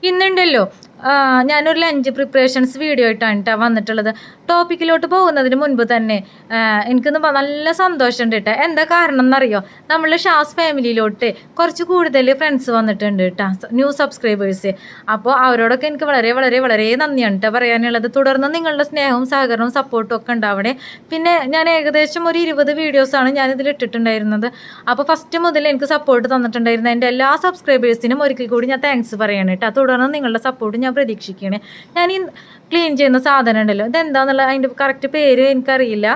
ഇന്നുണ്ടല്ലോ ഞാനൊരു lunch preparations video ആയിട്ടാണ് കേട്ടോ വന്നിട്ടുള്ളത്. ടോപ്പിക്കിലോട്ട് പോകുന്നതിന് മുൻപ് തന്നെ എനിക്കൊന്ന് നല്ല സന്തോഷമുണ്ട് കേട്ടോ. എന്താ കാരണം എന്നറിയോ? നമ്മൾ ഷാസ് ഫാമിലിയിലോട്ട് കുറച്ച് കൂടുതൽ ഫ്രണ്ട്സ് വന്നിട്ടുണ്ട് കേട്ടോ, ന്യൂ സബ്സ്ക്രൈബേഴ്സ്. അപ്പോൾ അവരോടൊക്കെ എനിക്ക് വളരെ വളരെ വളരെ നന്ദിയാണ് കേട്ടോ പറയാനുള്ളത്. തുടർന്ന് നിങ്ങളുടെ സ്നേഹവും സഹകരണവും സപ്പോർട്ടും ഒക്കെ ഉണ്ടാവണേ. പിന്നെ ഞാൻ ഏകദേശം ഒരു 20 വീഡിയോസാണ് ഞാനിതിൽ ഇട്ടിട്ടുണ്ടായിരുന്നത്. അപ്പോൾ ഫസ്റ്റ് മുതൽ എനിക്ക് സപ്പോർട്ട് തന്നിട്ടുണ്ടായിരുന്ന എൻ്റെ എല്ലാ സബ്സ്ക്രൈബേഴ്സിനും ഒരിക്കൽ കൂടി ഞാൻ താങ്ക്സ് പറയാണ് കേട്ടോ. തുടർന്ന് നിങ്ങളുടെ സപ്പോർട്ട് ഞാൻ പ്രതീക്ഷിക്കുകയാണ്. ഞാൻ ഈ ക്ലീൻ ചെയ്യുന്ന സാധനം ഉണ്ടല്ലോ, ഇതെന്താന്നുള്ള അതിൻ്റെ കറക്റ്റ് പേര് എനിക്കറിയില്ല.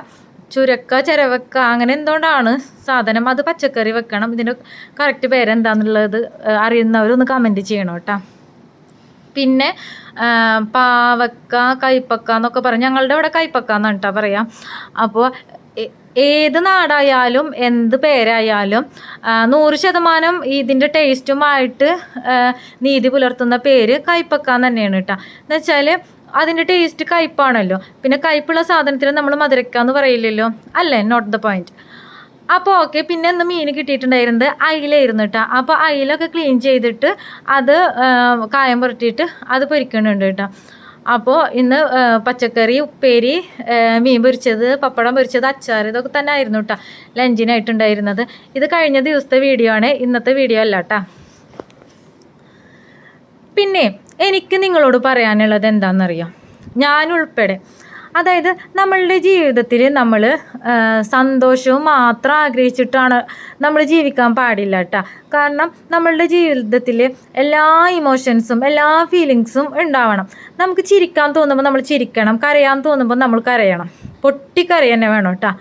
ചുരക്ക ചിരവക്ക അങ്ങനെ എന്തുകൊണ്ടാണ് സാധനം, അത് പച്ചക്കറി വെക്കണം. ഇതിൻ്റെ കറക്റ്റ് പേരെന്താന്നുള്ളത് അറിയുന്നവരൊന്ന് കമൻറ്റ് ചെയ്യണം കേട്ടോ. പിന്നെ പാവക്ക കൈപ്പക്ക എന്നൊക്കെ പറയും, ഞങ്ങളുടെ ഇവിടെ കൈപ്പക്ക എന്നാണ് കേട്ടോ പറയാം. അപ്പോൾ ഏത് നാടായാലും എന്ത് പേരായാലും 100% ഇതിൻ്റെ ടേസ്റ്റുമായിട്ട് നീതി പുലർത്തുന്ന പേര് കൈപ്പക്ക തന്നെയാണ് കേട്ടോ. എന്ന് വെച്ചാൽ അതിൻ്റെ ടേസ്റ്റ് കയ്പ്പാണല്ലോ. പിന്നെ കയ്പ്പുള്ള സാധനത്തിന് നമ്മൾ മധുരക്ക എന്ന് പറയില്ലല്ലോ, അല്ലേ? Not the point. അപ്പോൾ ഓക്കെ. പിന്നെ ഇന്ന് മീൻ കിട്ടിയിട്ടുണ്ടായിരുന്നത് അയിലായിരുന്നു കേട്ടോ. അപ്പോൾ അയിലൊക്കെ ക്ലീൻ ചെയ്തിട്ട് അത് കായം പുരട്ടിയിട്ട് അത് പൊരിക്കുന്നുണ്ട് കേട്ടോ. അപ്പോൾ ഇന്ന് പച്ചക്കറി, ഉപ്പേരി, മീൻ പൊരിച്ചത്, പപ്പടം പൊരിച്ചത്, അച്ചാർ, ഇതൊക്കെ തന്നെ ആയിരുന്നു കേട്ടോ ലഞ്ചിനായിട്ടുണ്ടായിരുന്നത്. ഇത് കഴിഞ്ഞ ദിവസത്തെ വീഡിയോ ആണ്, ഇന്നത്തെ വീഡിയോ അല്ല കേട്ടോ. പിന്നെ എനിക്ക് നിങ്ങളോട് പറയാനുള്ളത് എന്താണെന്നറിയാം, ഞാനുൾപ്പെടെ, അതായത് നമ്മളുടെ ജീവിതത്തിൽ നമ്മൾ സന്തോഷവും മാത്രം ആഗ്രഹിച്ചിട്ടാണ് നമ്മൾ ജീവിക്കാൻ പാടില്ല കേട്ടോ. കാരണം നമ്മളുടെ ജീവിതത്തിൽ എല്ലാ ഇമോഷൻസും എല്ലാ ഫീലിങ്സും ഉണ്ടാവണം. നമുക്ക് ചിരിക്കാൻ തോന്നുമ്പോൾ നമ്മൾ ചിരിക്കണം, കരയാൻ തോന്നുമ്പോൾ നമ്മൾ കരയണം, പൊട്ടിക്കരയ തന്നെ വേണം കേട്ടോ.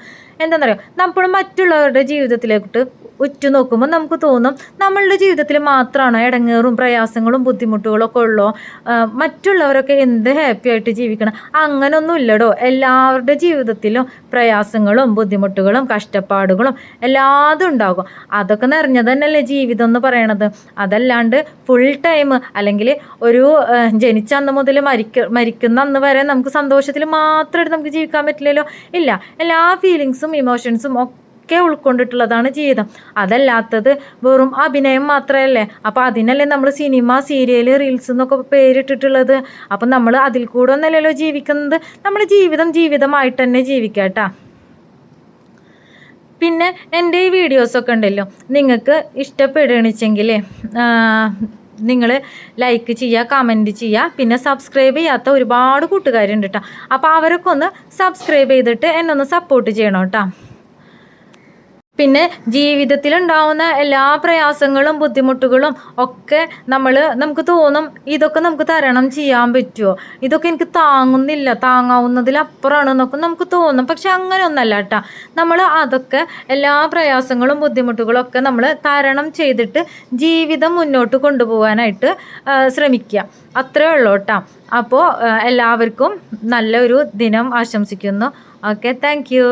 എന്താണെന്നറിയോ, നമ്മൾ മറ്റുള്ളവരുടെ ജീവിതത്തിലേക്ക് ഉറ്റുനോക്കുമ്പോൾ നമുക്ക് തോന്നും നമ്മളുടെ ജീവിതത്തിൽ മാത്രമാണ് ഇടങ്ങേറും പ്രയാസങ്ങളും ബുദ്ധിമുട്ടുകളും ഒക്കെ ഉള്ളൂ, മറ്റുള്ളവരൊക്കെ എന്ത് ഹാപ്പി ആയിട്ട് ജീവിക്കണം. അങ്ങനൊന്നും ഇല്ലടോ. എല്ലാവരുടെ ജീവിതത്തിലും പ്രയാസങ്ങളും ബുദ്ധിമുട്ടുകളും കഷ്ടപ്പാടുകളും എല്ലാതും ഉണ്ടാകും. അതൊക്കെ നിറഞ്ഞത് തന്നെയല്ലേ ജീവിതം എന്ന് പറയണത്. അതല്ലാണ്ട് ഫുൾ ടൈം അല്ലെങ്കിൽ ഒരു ജനിച്ച അന്ന് മുതൽ മരിക്കുന്ന അന്ന് വരെ നമുക്ക് സന്തോഷത്തിൽ മാത്രമായിട്ട് നമുക്ക് ജീവിക്കാൻ പറ്റില്ലല്ലോ. ഇല്ല, എല്ലാ ഫീലിങ്സും ഇമോഷൻസും ഒക്കെ ഉൾക്കൊണ്ടിട്ടുള്ളതാണ് ജീവിതം. അതല്ലാത്തത് വെറും അഭിനയം മാത്രമല്ലേ. അപ്പോൾ അതിനല്ലേ നമ്മൾ സിനിമ, സീരിയൽ, റീൽസ് എന്നൊക്കെ പേരിട്ടിട്ടുള്ളത്. അപ്പം നമ്മൾ അതിൽ കൂടെ ഒന്നല്ലല്ലോ ജീവിക്കുന്നത്. നമ്മൾ ജീവിതമായിട്ട് തന്നെ ജീവിക്കാം കേട്ടോ. പിന്നെ എൻ്റെ ഈ വീഡിയോസൊക്കെ ഉണ്ടല്ലോ, നിങ്ങൾക്ക് ഇഷ്ടപ്പെടുകയാണെന്നുവെച്ചെങ്കിൽ നിങ്ങൾ ലൈക്ക് ചെയ്യുക, കമൻറ്റ് ചെയ്യുക. പിന്നെ സബ്സ്ക്രൈബ് ചെയ്യാത്ത ഒരുപാട് കൂട്ടുകാരുണ്ട് കേട്ടോ. അപ്പോൾ അവരൊക്കെ ഒന്ന് സബ്സ്ക്രൈബ് ചെയ്തിട്ട് എന്നെ ഒന്ന് സപ്പോർട്ട് ചെയ്യണം കേട്ടോ. പിന്നെ ജീവിതത്തിലുണ്ടാവുന്ന എല്ലാ പ്രയാസങ്ങളും ബുദ്ധിമുട്ടുകളും ഒക്കെ നമുക്ക് തോന്നും ഇതൊക്കെ നമുക്ക് തരണം ചെയ്യാൻ പറ്റുമോ, ഇതൊക്കെ എനിക്ക് താങ്ങാവുന്നതിലപ്പുറമാണ് എന്നൊക്കെ നമുക്ക് തോന്നും. പക്ഷെ അങ്ങനെ ഒന്നല്ല കേട്ടോ. നമ്മൾ അതൊക്കെ എല്ലാ പ്രയാസങ്ങളും ബുദ്ധിമുട്ടുകളും ഒക്കെ നമ്മൾ തരണം ചെയ്തിട്ട് ജീവിതം മുന്നോട്ട് കൊണ്ടുപോകാനായിട്ട് ശ്രമിക്കുക. അത്രേ ഉള്ളൂ കേട്ടോ. അപ്പോൾ എല്ലാവർക്കും നല്ലൊരു ദിനം ആശംസിക്കുന്നു. Okay, thank you.